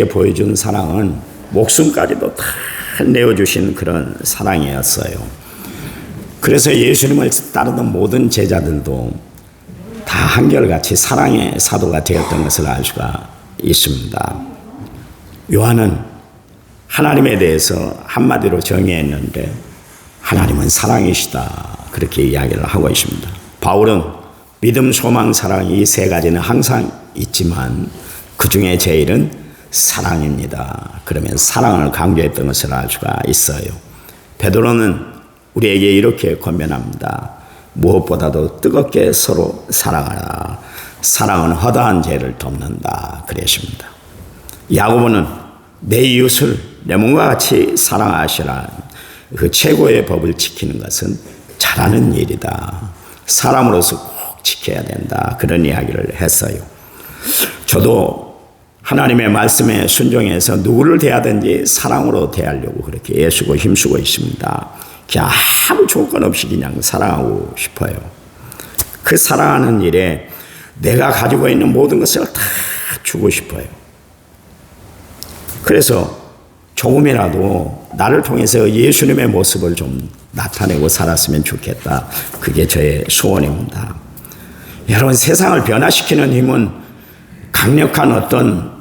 보여준 사랑은 목숨까지도 다 내어주신 그런 사랑이었어요. 그래서 예수님을 따르던 모든 제자들도 다 한결같이 사랑의 사도가 되었던 것을 알 수가 있습니다. 요한은 하나님에 대해서 한마디로 정의했는데 하나님은 사랑이시다 그렇게 이야기를 하고 있습니다. 바울은 믿음, 소망, 사랑 이 세 가지는 항상 있지만 그 중에 제일은 사랑입니다. 그러면 사랑을 강조했던 것을 알 수가 있어요. 베드로는 우리에게 이렇게 권면합니다. 무엇보다도 뜨겁게 서로 사랑하라. 사랑은 허다한 죄를 덮는다 그랬습니다. 야고보는 내 이웃을 내 몸과 같이 사랑하시라. 그 최고의 법을 지키는 것은 잘하는 일이다. 사람으로서 꼭 지켜야 된다. 그런 이야기를 했어요. 저도 하나님의 말씀에 순종해서 누구를 대하든지 사랑으로 대하려고 그렇게 애쓰고 힘쓰고 있습니다. 그냥 아무 조건 없이 그냥 사랑하고 싶어요. 그 사랑하는 일에 내가 가지고 있는 모든 것을 다 주고 싶어요. 그래서 조금이라도 나를 통해서 예수님의 모습을 좀 나타내고 살았으면 좋겠다. 그게 저의 소원입니다. 여러분, 세상을 변화시키는 힘은 강력한 어떤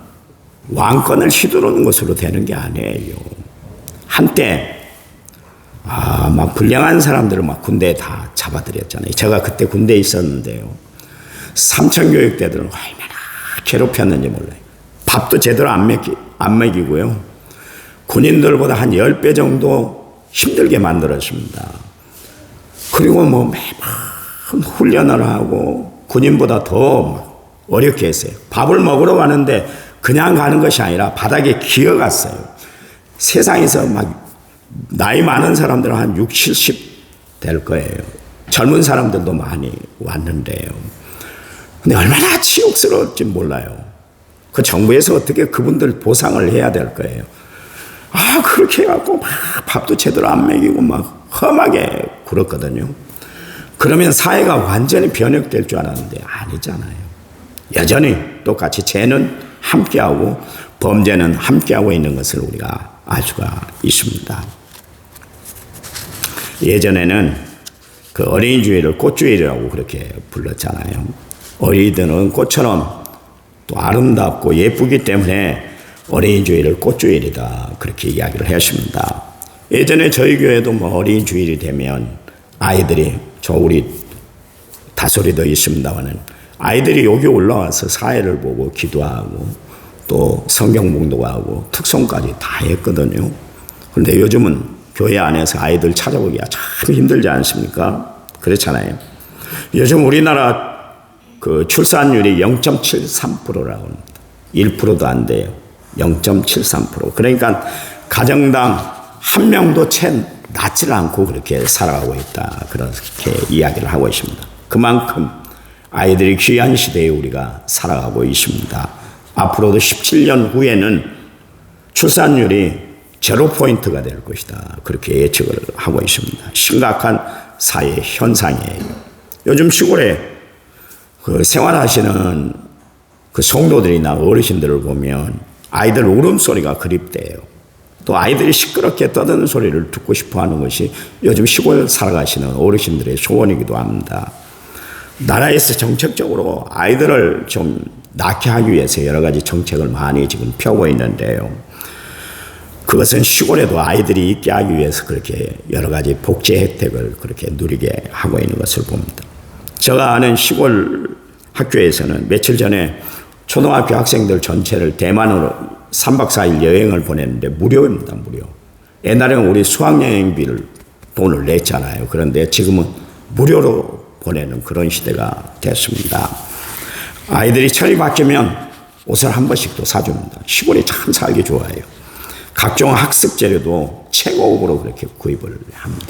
왕권을 휘두르는 것으로 되는 게 아니에요. 한때 막 불량한 사람들을 막 군대에 다 잡아들였잖아요. 제가 그때 군대에 있었는데요. 삼천교육대들은 얼마나 괴롭혔는지 몰라요. 밥도 제대로 안 먹이고요. 군인들보다 한 10배 정도 힘들게 만들었습니다. 그리고 뭐 매번 훈련을 하고 군인보다 더 어렵게 했어요. 밥을 먹으러 가는데 그냥 가는 것이 아니라 바닥에 기어갔어요. 세상에서 막 나이 많은 사람들은 한 60, 70 될 거예요. 젊은 사람들도 많이 왔는데요. 근데 얼마나 치욕스러울지 몰라요. 그 정부에서 어떻게 그분들 보상을 해야 될 거예요. 그렇게 해갖고 막 밥도 제대로 안 먹이고 막 험하게 굴었거든요. 그러면 사회가 완전히 변혁될 줄 알았는데 아니잖아요. 여전히 똑같이 죄는 함께하고 범죄는 함께하고 있는 것을 우리가 알 수가 있습니다. 예전에는 그 어린이 주일을 꽃주일이라고 그렇게 불렀잖아요. 어린이들은 꽃처럼 또 아름답고 예쁘기 때문에 어린이 주일을 꽃주일이다 그렇게 이야기를 했습니다. 예전에 저희 교회도 뭐 어린이 주일이 되면 아이들이 우리 다소리도 있습니다만은 아이들이 여기 올라와서 사회를 보고 기도하고 또 성경 봉독하고 특송까지 다 했거든요. 그런데 요즘은 교회 안에서 아이들 찾아보기가 참 힘들지 않습니까? 그렇잖아요. 요즘 우리나라 그 출산율이 0.73%라고 합니다. 1%도 안 돼요. 0.73%. 그러니까 가정당 한 명도 채 낳지를 않고 그렇게 살아가고 있다. 그렇게 이야기를 하고 있습니다. 그만큼 아이들이 귀한 시대에 우리가 살아가고 있습니다. 앞으로도 17년 후에는 출산율이 0%가 될 것이다. 그렇게 예측을 하고 있습니다. 심각한 사회 현상이에요. 요즘 시골에 그 생활하시는 그 성도들이나 어르신들을 보면 아이들 울음소리가 그립대요. 또 아이들이 시끄럽게 떠드는 소리를 듣고 싶어 하는 것이 요즘 시골 살아가시는 어르신들의 소원이기도 합니다. 나라에서 정책적으로 아이들을 좀 낳게 하기 위해서 여러 가지 정책을 많이 지금 펴고 있는데요. 그것은 시골에도 아이들이 있게 하기 위해서 그렇게 여러 가지 복지 혜택을 그렇게 누리게 하고 있는 것을 봅니다. 제가 아는 시골 학교에서는 며칠 전에 초등학교 학생들 전체를 대만으로 3박 4일 여행을 보냈는데 무료입니다. 무료. 옛날에는 우리 수학여행비를 돈을 냈잖아요. 그런데 지금은 무료로 보내는 그런 시대가 됐습니다. 아이들이 철이 바뀌면 옷을 한 번씩 또 사줍니다. 시골이 참 살기 좋아요. 각종 학습 재료도 최고급으로 그렇게 구입을 합니다.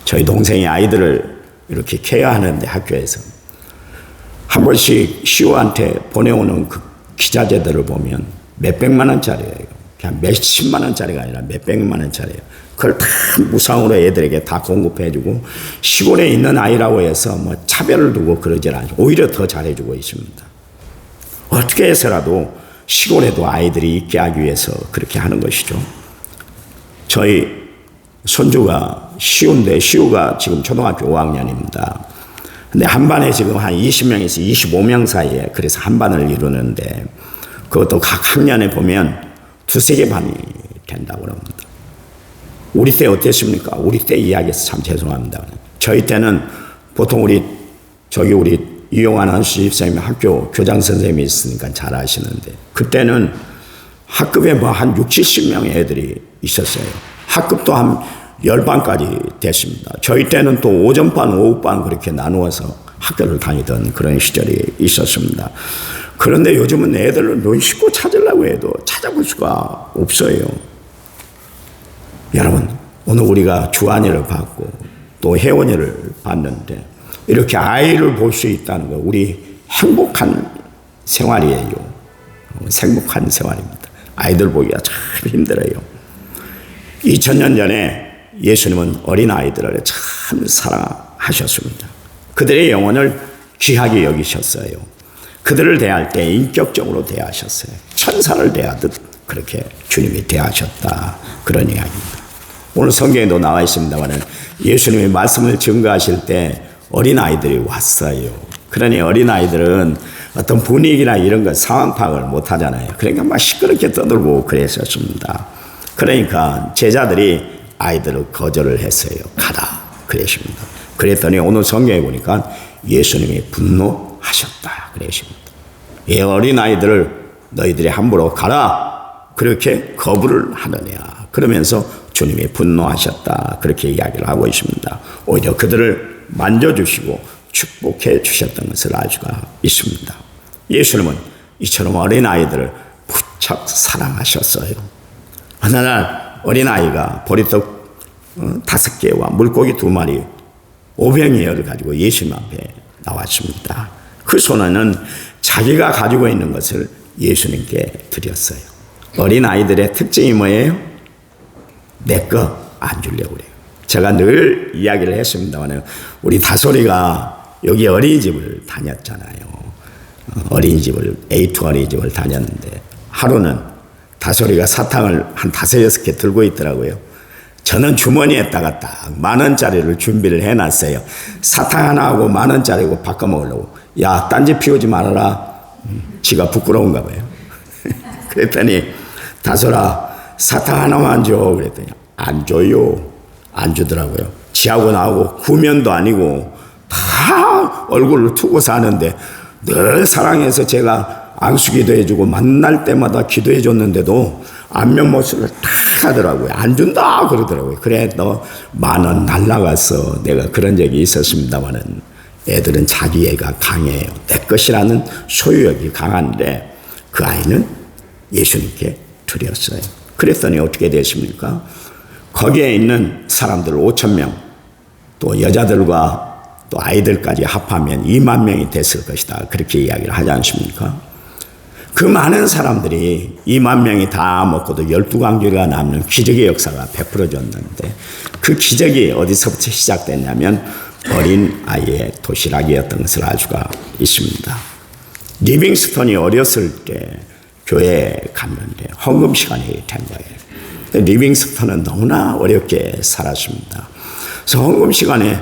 저희 동생이 아이들을 이렇게 케어하는데 학교에서 한 번씩 시우한테 보내오는 그 기자재들을 보면 몇백만 원짜리예요. 그냥 몇십만 원짜리가 아니라 몇백만 원짜리예요. 그걸 다 무상으로 애들에게 다 공급해주고 시골에 있는 아이라고 해서 뭐 차별을 두고 그러질 않죠. 오히려 더 잘해주고 있습니다. 어떻게 해서라도 시골에도 아이들이 있게 하기 위해서 그렇게 하는 것이죠. 저희 손주가 시우가 지금 초등학교 5학년입니다. 근데 한 반에 지금 한 20명에서 25명 사이에 그래서 한 반을 이루는데 그것도 각 학년에 보면 두세 개 반이 된다고 합니다. 우리 때 어땠습니까? 우리 때 이야기해서 참 죄송합니다. 저희 때는 보통 우리 이용환 한수 집사님이 학교 교장 선생님이 있으니까 잘 아시는데 그때는 학급에 뭐 한 60, 70명의 애들이 있었어요. 학급도 한 10반까지 됐습니다. 저희 때는 또 오전반, 오후반 그렇게 나누어서 학교를 다니던 그런 시절이 있었습니다. 그런데 요즘은 애들을 논 씻고 찾으려고 해도 찾아볼 수가 없어요. 여러분, 오늘 우리가 주안이를 받고 또 혜원이를 봤는데 이렇게 아이를 볼 수 있다는 거 우리 행복한 생활이에요. 행복한 생활입니다. 아이들 보기가 참 힘들어요. 2000년 전에 예수님은 어린아이들을 참 사랑하셨습니다. 그들의 영혼을 귀하게 여기셨어요. 그들을 대할 때 인격적으로 대하셨어요. 천사를 대하듯 그렇게 주님이 대하셨다. 그런 이야기입니다. 오늘 성경에도 나와 있습니다만 예수님이 말씀을 증거하실 때 어린아이들이 왔어요. 그러니 어린아이들은 어떤 분위기나 이런 것 상황 파악을 못 하잖아요. 그러니까 막 시끄럽게 떠들고 그랬었습니다. 그러니까 제자들이 아이들을 거절을 했어요. 가라 그랬습니다. 그랬더니 오늘 성경에 보니까 예수님이 분노하셨다 그랬습니다. 이 어린아이들을 너희들이 함부로 가라 그렇게 거부를 하느냐 그러면서 주님이 분노하셨다 그렇게 이야기를 하고 있습니다. 오히려 그들을 만져주시고 축복해 주셨던 것을 알 수가 있습니다. 예수님은 이처럼 어린아이들을 부쩍 사랑하셨어요. 어느 날 어린아이가 보리떡 5개와 물고기 2마리 5병이어를 가지고 예수님 앞에 나왔습니다. 그 손에는 자기가 가지고 있는 것을 예수님께 드렸어요. 어린아이들의 특징이 뭐예요? 내 거 안 주려고 그래요. 제가 늘 이야기를 했습니다만 우리 다솔이가 여기 어린이집을 다녔잖아요. A2 어린이집을 다녔는데 하루는 다솔이가 사탕을 한 5, 6개 들고 있더라고요. 저는 주머니에다가 딱 10,000원짜리를 준비를 해놨어요. 사탕 하나하고 10,000원짜리고 바꿔 먹으려고. 야, 딴지 피우지 말아라. 지가 부끄러운가 봐요. 그랬더니 다솔아 사탕 하나만 줘. 그랬더니 안 줘요. 안 주더라고요. 지하고 나하고 구면도 아니고 다 얼굴을 투고 사는데 늘 사랑해서 제가 안수기도 해주고 만날 때마다 기도해 줬는데도 안면 모습을 다 하더라고요. 안 준다 그러더라고요. 그래 너 10,000원 날라갔어. 내가 그런 적이 있었습니다만은 애들은 자기애가 강해요. 내 것이라는 소유욕이 강한데 그 아이는 예수님께 드렸어요. 그랬더니 어떻게 됐습니까? 거기에 있는 사람들 5,000명 또 여자들과 또 아이들까지 합하면 20,000명이 됐을 것이다. 그렇게 이야기를 하지 않습니까? 그 많은 사람들이 20,000명이 다 먹고도 12광주리가 남는 기적의 역사가 베풀어졌는데 그 기적이 어디서부터 시작됐냐면 어린 아이의 도시락이었던 것을 알 수가 있습니다. 리빙스턴이 어렸을 때 교회에 갔는데 헌금 시간이 된 거예요. 리빙스턴은 너무나 어렵게 살았습니다. 그래서 헌금 시간에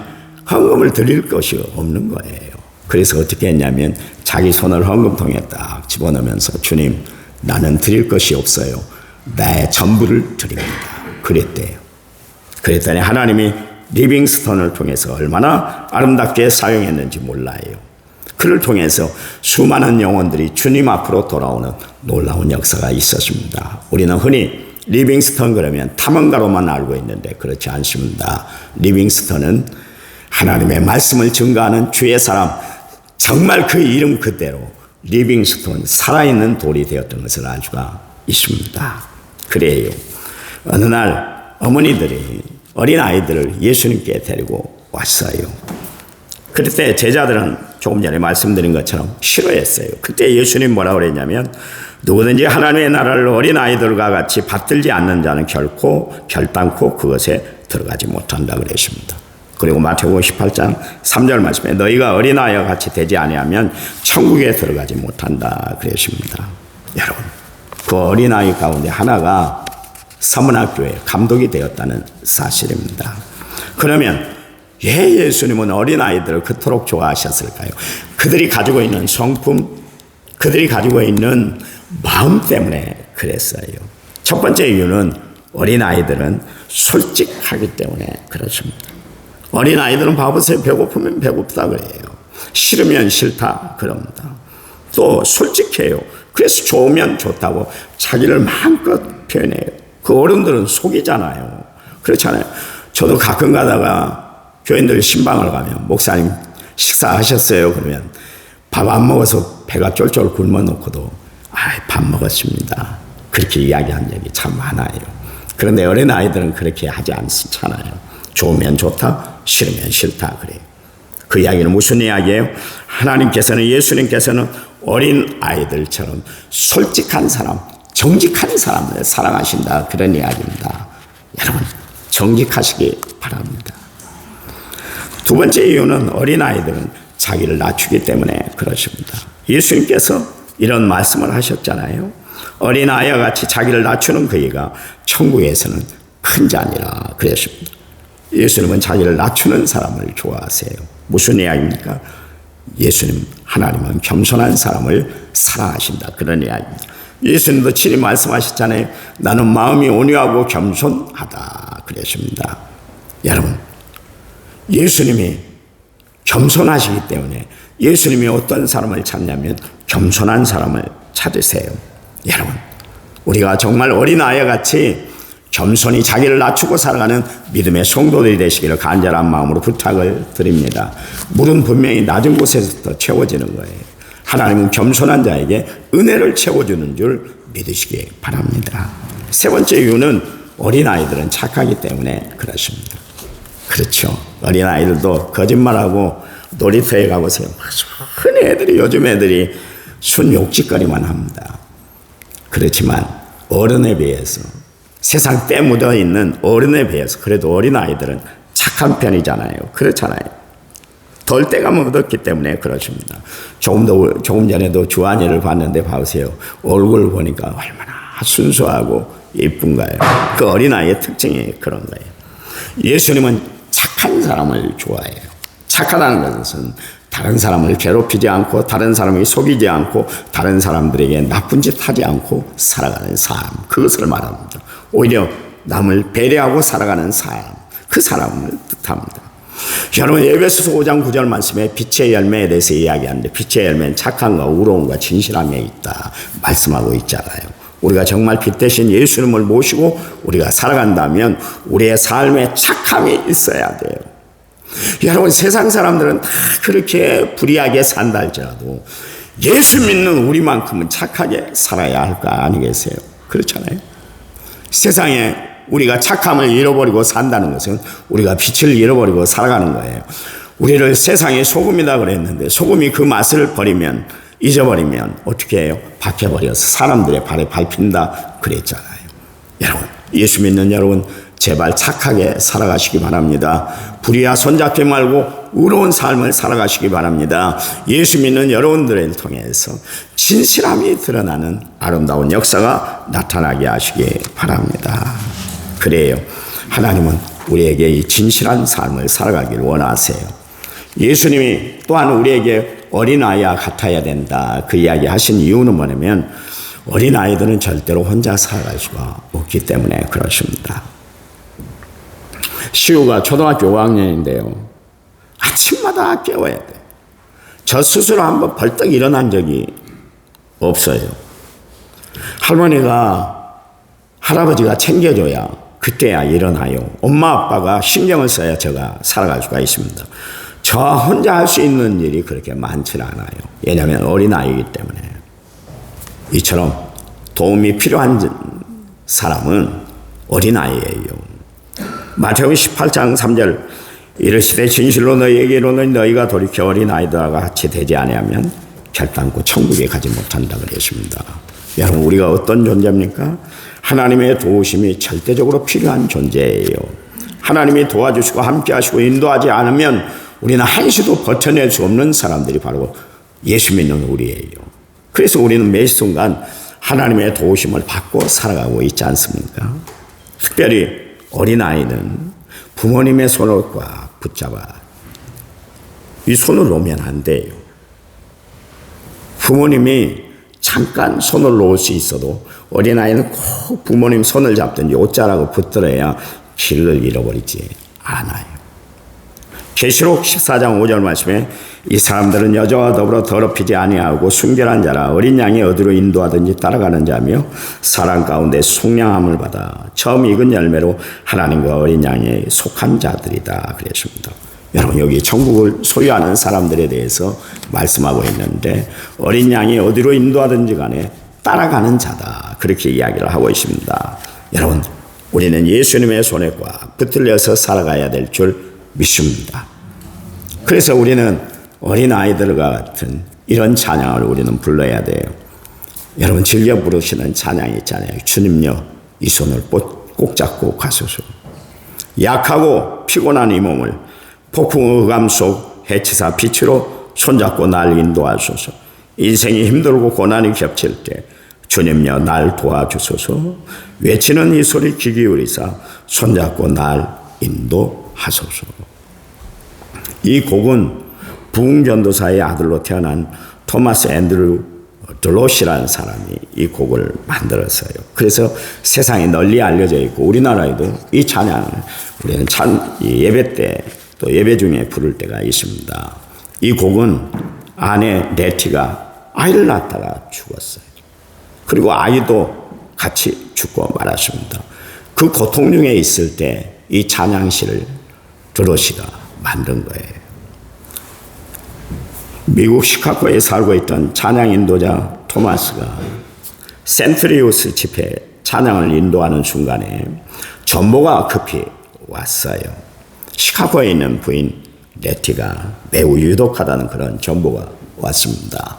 헌금을 드릴 것이 없는 거예요. 그래서 어떻게 했냐면 자기 손을 헌금통에 딱 집어넣으면서 주님 나는 드릴 것이 없어요. 나의 전부를 드립니다. 그랬대요. 그랬더니 하나님이 리빙스턴을 통해서 얼마나 아름답게 사용했는지 몰라요. 그를 통해서 수많은 영혼들이 주님 앞으로 돌아오는 놀라운 역사가 있었습니다. 우리는 흔히 리빙스턴 그러면 탐험가로만 알고 있는데 그렇지 않습니다. 리빙스턴은 하나님의 말씀을 증거하는 주의 사람, 정말 그 이름 그대로 리빙스턴 살아있는 돌이 되었던 것을 알 수가 있습니다. 그래요. 어느 날 어머니들이 어린아이들을 예수님께 데리고 왔어요. 그때 제자들은 조금 전에 말씀드린 것처럼 싫어했어요. 그때 예수님 뭐라고 그랬냐면 누구든지 하나님의 나라를 어린아이들과 같이 받들지 않는 자는 결단코 그것에 들어가지 못한다 그랬습니다. 그리고 마태복음 18장 3절 말씀에 너희가 어린아이와 같이 되지 아니하면 천국에 들어가지 못한다 그랬습니다. 여러분 그 어린아이 가운데 하나가 서문학교의 감독이 되었다는 사실입니다. 그러면 왜 예수님은 어린아이들을 그토록 좋아하셨을까요? 그들이 가지고 있는 성품, 그들이 가지고 있는 마음 때문에 그랬어요. 첫 번째 이유는 어린아이들은 솔직하기 때문에 그렇습니다. 어린아이들은 봐보세요. 배고프면 배고프다 그래요. 싫으면 싫다 그럽니다. 또 솔직해요. 그래서 좋으면 좋다고 자기를 마음껏 표현해요. 그 어른들은 속이잖아요. 그렇잖아요. 저도 가끔 가다가 교인들 신방을 가면 목사님 식사하셨어요? 그러면 밥 안 먹어서 배가 쫄쫄 굶어 놓고도 밥 먹었습니다. 그렇게 이야기한 적이 참 많아요. 그런데 어린아이들은 그렇게 하지 않잖아요. 좋으면 좋다, 싫으면 싫다 그래요. 그 이야기는 무슨 이야기예요? 하나님께서는, 예수님께서는 어린아이들처럼 솔직한 사람, 정직한 사람을 사랑하신다, 그런 이야기입니다. 여러분 정직하시기 바랍니다. 두 번째 이유는 어린아이들은 자기를 낮추기 때문에 그렇습니다. 예수님께서 이런 말씀을 하셨잖아요. 어린아이와 같이 자기를 낮추는 그이가 천국에서는 큰 자니라 그랬습니다. 예수님은 자기를 낮추는 사람을 좋아하세요. 무슨 이야기입니까? 예수님, 하나님은 겸손한 사람을 사랑하신다, 그런 이야기입니다. 예수님도 친히 말씀하셨잖아요. 나는 마음이 온유하고 겸손하다 그랬습니다. 여러분, 예수님이 겸손하시기 때문에 예수님이 어떤 사람을 찾냐면 겸손한 사람을 찾으세요. 여러분, 우리가 정말 어린아이와 같이 겸손히 자기를 낮추고 살아가는 믿음의 성도들이 되시기를 간절한 마음으로 부탁을 드립니다. 물은 분명히 낮은 곳에서부터 채워지는 거예요. 하나님은 겸손한 자에게 은혜를 채워주는 줄 믿으시기 바랍니다. 세 번째 이유는 어린아이들은 착하기 때문에 그렇습니다. 그렇죠. 어린아이들도 거짓말하고 놀이터에 가보세요. 흔히 애들이, 요즘 애들이 순 욕짓거리만 합니다. 그렇지만 어른에 비해서, 세상 때 묻어 있는 어른에 비해서 그래도 어린아이들은 착한 편이잖아요. 그렇잖아요. 덜 때가 묻었기 때문에 그렇습니다. 조금 전에도 주한이를 봤는데 봐보세요. 얼굴을 보니까 얼마나 순수하고 예쁜가요. 그 어린아이의 특징이 그런 거예요. 예수님은 착한 사람을 좋아해요. 착하다는 것은 다른 사람을 괴롭히지 않고, 다른 사람을 속이지 않고, 다른 사람들에게 나쁜 짓 하지 않고 살아가는 삶, 그것을 말합니다. 오히려 남을 배려하고 살아가는 삶, 그 사람을 뜻합니다. 여러분, 에베소서 5장 9절 말씀에 빛의 열매에 대해서 이야기하는데, 빛의 열매는 착함과 의로움과 진실함에 있다 말씀하고 있잖아요. 우리가 정말 빛 대신 예수님을 모시고 우리가 살아간다면 우리의 삶에 착함이 있어야 돼요. 여러분, 세상 사람들은 다 그렇게 불의하게 산다 할지라도 예수 믿는 우리만큼은 착하게 살아야 할 거 아니겠어요? 그렇잖아요. 세상에 우리가 착함을 잃어버리고 산다는 것은 우리가 빛을 잃어버리고 살아가는 거예요. 우리를 세상의 소금이다 그랬는데 소금이 그 맛을 버리면, 잊어버리면 어떻게 해요? 박혀버려서 사람들의 발에 밟힌다 그랬잖아요. 여러분, 예수 믿는 여러분, 제발 착하게 살아가시기 바랍니다. 불의와 손잡지 말고 의로운 삶을 살아가시기 바랍니다. 예수 믿는 여러분들을 통해서 진실함이 드러나는 아름다운 역사가 나타나게 하시기 바랍니다. 그래요. 하나님은 우리에게 이 진실한 삶을 살아가길 원하세요. 예수님이 또한 우리에게 어린아이와 같아야 된다, 그 이야기 하신 이유는 뭐냐면 어린아이들은 절대로 혼자 살아갈 수가 없기 때문에 그렇습니다. 시우가 초등학교 5학년인데요. 아침마다 깨워야 돼요. 저 스스로 한번 벌떡 일어난 적이 없어요. 할아버지가 챙겨줘야 그때야 일어나요. 엄마 아빠가 신경을 써야 제가 살아갈 수가 있습니다. 저 혼자 할 수 있는 일이 그렇게 많지는 않아요. 왜냐하면 어린아이이기 때문에. 이처럼 도움이 필요한 사람은 어린아이예요. 마태복음 18장 3절, 이르시되 진실로 너희에게 이르노니 너희가 돌이켜 어린아이들과 같이 되지 아니하면 결단코 천국에 가지 못한다 그랬습니다. 여러분, 우리가 어떤 존재입니까? 하나님의 도우심이 절대적으로 필요한 존재예요. 하나님이 도와주시고 함께 하시고 인도하지 않으면 우리는 한시도 버텨낼 수 없는 사람들이 바로 예수 믿는 우리예요. 그래서 우리는 매 순간 하나님의 도우심을 받고 살아가고 있지 않습니까? 특별히 어린아이는 부모님의 손을 꽉 붙잡아 이 손을 놓으면 안 돼요. 부모님이 잠깐 손을 놓을 수 있어도 어린아이는 꼭 부모님 손을 잡든지 옷자락을 붙들어야 길을 잃어버리지 않아요. 계시록 14장 5절 말씀에 이 사람들은 여자와 더불어 더럽히지 아니하고 순결한 자라 어린 양이 어디로 인도하든지 따라가는 자며 사랑 가운데 속량함을 받아 처음 익은 열매로 하나님과 어린 양에 속한 자들이다 그랬습니다. 여러분 여기 천국을 소유하는 사람들에 대해서 말씀하고 있는데 어린 양이 어디로 인도하든지 간에 따라가는 자다 그렇게 이야기를 하고 있습니다. 여러분 우리는 예수님의 손에 꽉 붙들려서 살아가야 될 줄 믿습니다. 그래서 우리는 어린아이들과 같은 이런 찬양을 우리는 불러야 돼요. 여러분 즐겨 부르시는 찬양이 있잖아요. 주님여 이 손을 꼭 잡고 가소서. 약하고 피곤한 이 몸을 폭풍 흑암 속 해치사 빛으로 손잡고 날 인도하소서. 인생이 힘들고 고난이 겹칠 때 주님여 날 도와주소서. 외치는 이 소리 귀 기울이사 손잡고 날 인도하소서. 이 곡은 부흥전도사의 아들로 태어난 토마스 앤드루 드롯이라는 사람이 이 곡을 만들었어요. 그래서 세상에 널리 알려져 있고 우리나라에도 이 찬양을 우리는 예배 때 또 예배 중에 부를 때가 있습니다. 이 곡은 아내 네티가 아이를 낳다가 죽었어요. 그리고 아이도 같이 죽고 말았습니다. 그 고통 중에 있을 때 이 찬양시를 드롯이가 만든 거예요. 미국 시카고에 살고 있던 찬양 인도자 토마스가 센트리우스 집회 찬양을 인도하는 순간에 전보가 급히 왔어요. 시카고에 있는 부인 네티가 매우 유독하다는 그런 전보가 왔습니다.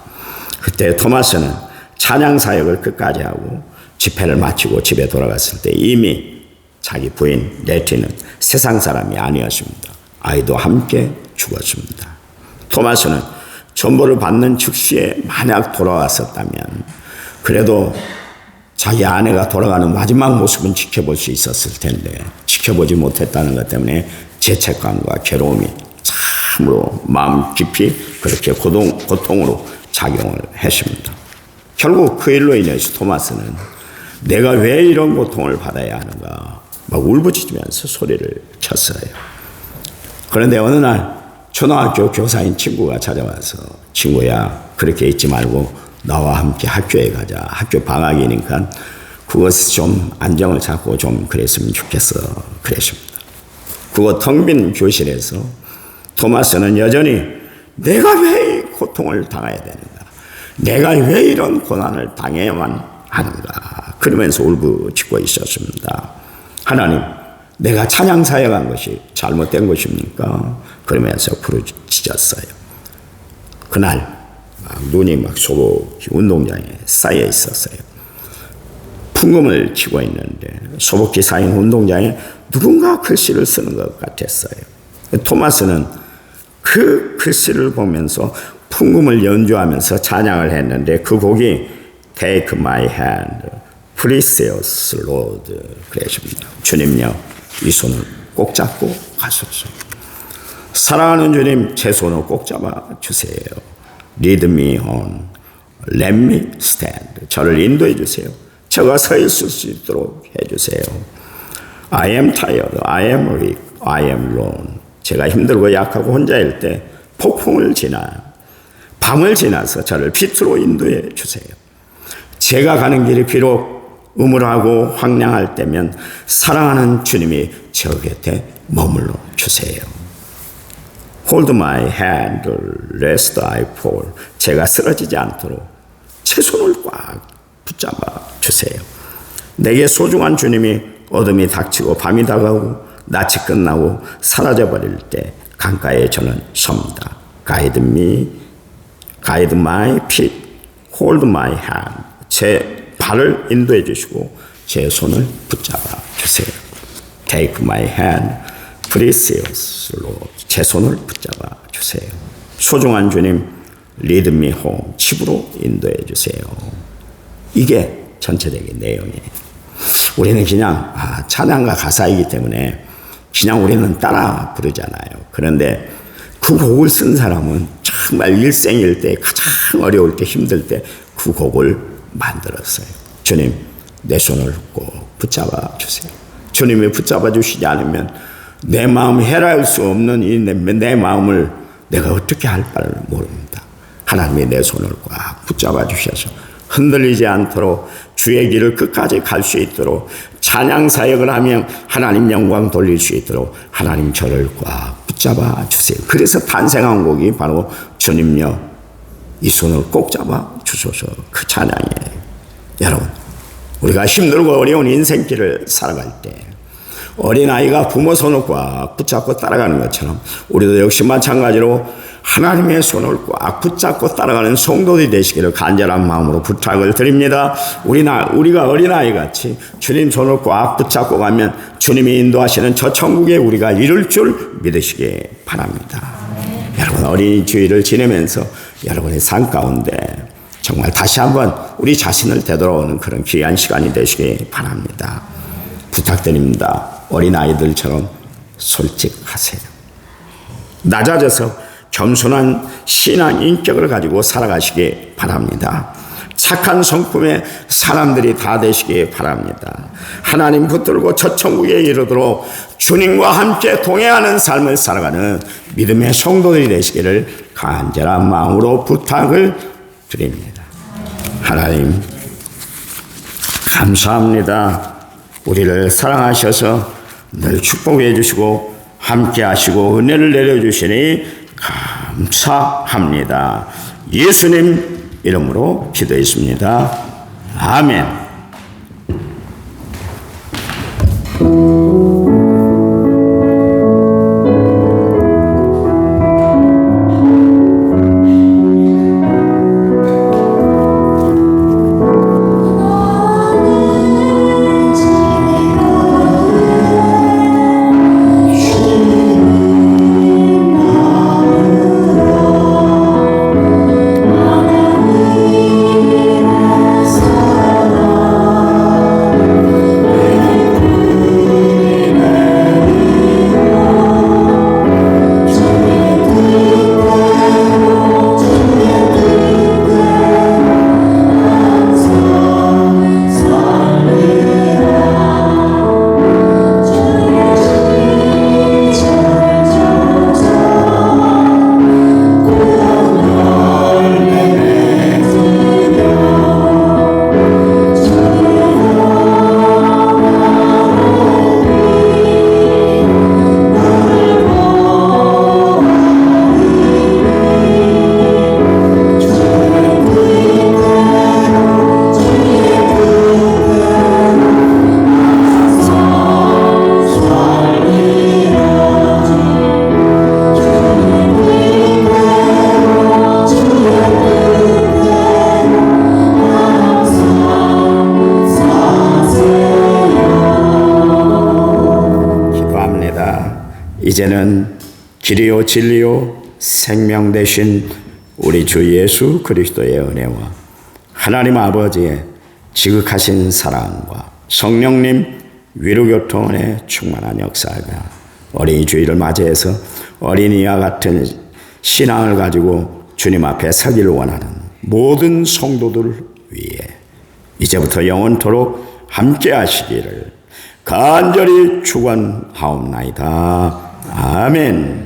그때 토마스는 찬양 사역을 끝까지 하고 집회를 마치고 집에 돌아갔을 때 이미 자기 부인 네티는 세상 사람이 아니었습니다. 아이도 함께 죽었습니다. 토마스는 전보를 받는 즉시에 만약 돌아왔었다면 그래도 자기 아내가 돌아가는 마지막 모습은 지켜볼 수 있었을 텐데 지켜보지 못했다는 것 때문에 죄책감과 괴로움이 참으로 마음 깊이 그렇게 고통으로 작용을 했습니다. 결국 그 일로 인해서 토마스는 내가 왜 이런 고통을 받아야 하는가 막 울부짖으면서 소리를 쳤어요. 그런데 어느 날 초등학교 교사인 친구가 찾아와서 친구야 그렇게 있지 말고 나와 함께 학교에 가자. 학교 방학이니까 그것에 좀 안정을 잡고 좀 그랬으면 좋겠어. 그랬습니다. 그거 텅 빈 교실에서 토마스는 여전히 내가 왜 이 고통을 당해야 되는가? 내가 왜 이런 고난을 당해야만 하는가? 그러면서 울부짖고 있었습니다. 하나님, 내가 찬양 사역한 것이 잘못된 것입니까? 그러면서 부르짖었어요. 그날 눈이 막 소복히 운동장에 쌓여 있었어요. 풍금을 치고 있는데 소복히 쌓인 운동장에 누군가 글씨를 쓰는 것 같았어요. 토마스는 그 글씨를 보면서 풍금을 연주하면서 찬양을 했는데 그 곡이 Take my hand, Precious Lord 그랬습니다. 주님요, 이 손을 꼭 잡고 가소서. 사랑하는 주님, 제 손을 꼭 잡아 주세요. Lead me on, let me stand. 저를 인도해 주세요. 제가 서 있을 수 있도록 해주세요. I am tired, I am weak, I am alone. 제가 힘들고 약하고 혼자일 때 폭풍을 지나 밤을 지나서 저를 빛으로 인도해 주세요. 제가 가는 길이 비록 음울하고 황량할 때면 사랑하는 주님이 저 곁에 머물러 주세요. Hold my hand lest I fall. 제가 쓰러지지 않도록 제 손을 꽉 붙잡아 주세요. 내게 소중한 주님이 어둠이 닥치고 밤이 다가오고 낯이 끝나고 사라져버릴 때 강가에 저는 섭니다. Guide my feet, hold my hand. 제 발을 인도해 주시고 제 손을 붙잡아 주세요. Take my hand, precious Lord. 제 손을 붙잡아 주세요. 소중한 주님, lead me home. 집으로 인도해 주세요. 이게 전체적인 내용이에요. 우리는 그냥 찬양가 가사이기 때문에 그냥 우리는 따라 부르잖아요. 그런데 그 곡을 쓴 사람은 정말 일생일 가장 어려울 때 힘들 때 그 곡을 만들었어요. 주님, 내 손을 꼭 붙잡아 주세요. 주님이 붙잡아 주시지 않으면 내 마음 헤아릴 수 없는 내 마음을 내가 어떻게 할 바를 모릅니다. 하나님이 내 손을 꽉 붙잡아 주셔서 흔들리지 않도록 주의 길을 끝까지 갈 수 있도록 찬양 사역을 하며 하나님 영광 돌릴 수 있도록 하나님 저를 꽉 붙잡아 주세요. 그래서 탄생한 곡이 바로 주님여 이 손을 꼭 잡아 주소서, 그 찬양이에요. 여러분, 우리가 힘들고 어려운 인생길을 살아갈 때 어린아이가 부모 손을 꽉 붙잡고 따라가는 것처럼 우리도 역시 마찬가지로 하나님의 손을 꽉 붙잡고 따라가는 성도들이 되시기를 간절한 마음으로 부탁을 드립니다. 우리가 어린아이같이 주님 손을 꽉 붙잡고 가면 주님이 인도하시는 저 천국에 우리가 이룰 줄 믿으시기 바랍니다. 여러분, 어린이 주일을 지내면서 여러분의 삶 가운데 정말 다시 한번 우리 자신을 되돌아오는 그런 귀한 시간이 되시기 바랍니다. 부탁드립니다. 어린아이들처럼 솔직하세요. 낮아져서 겸손한 신앙 인격을 가지고 살아가시기 바랍니다. 착한 성품의 사람들이 다 되시기 바랍니다. 하나님 붙들고 첫 천국에 이르도록 주님과 함께 동행하는 삶을 살아가는 믿음의 성도들이 되시기를 간절한 마음으로 부탁을 드립니다. 하나님, 감사합니다. 우리를 사랑하셔서 늘 축복해 주시고 함께 하시고 은혜를 내려주시니 감사합니다. 예수님 이름으로 기도했습니다. 아멘. 이제는 길이요 진리요 생명 되신 우리 주 예수 그리스도의 은혜와 하나님 아버지의 지극하신 사랑과 성령님 위로교통의 충만한 역사가 어린이 주일을 맞이해서 어린이와 같은 신앙을 가지고 주님 앞에 서기를 원하는 모든 성도들 위해 이제부터 영원토록 함께 하시기를 간절히 축원하옵나이다. 아멘.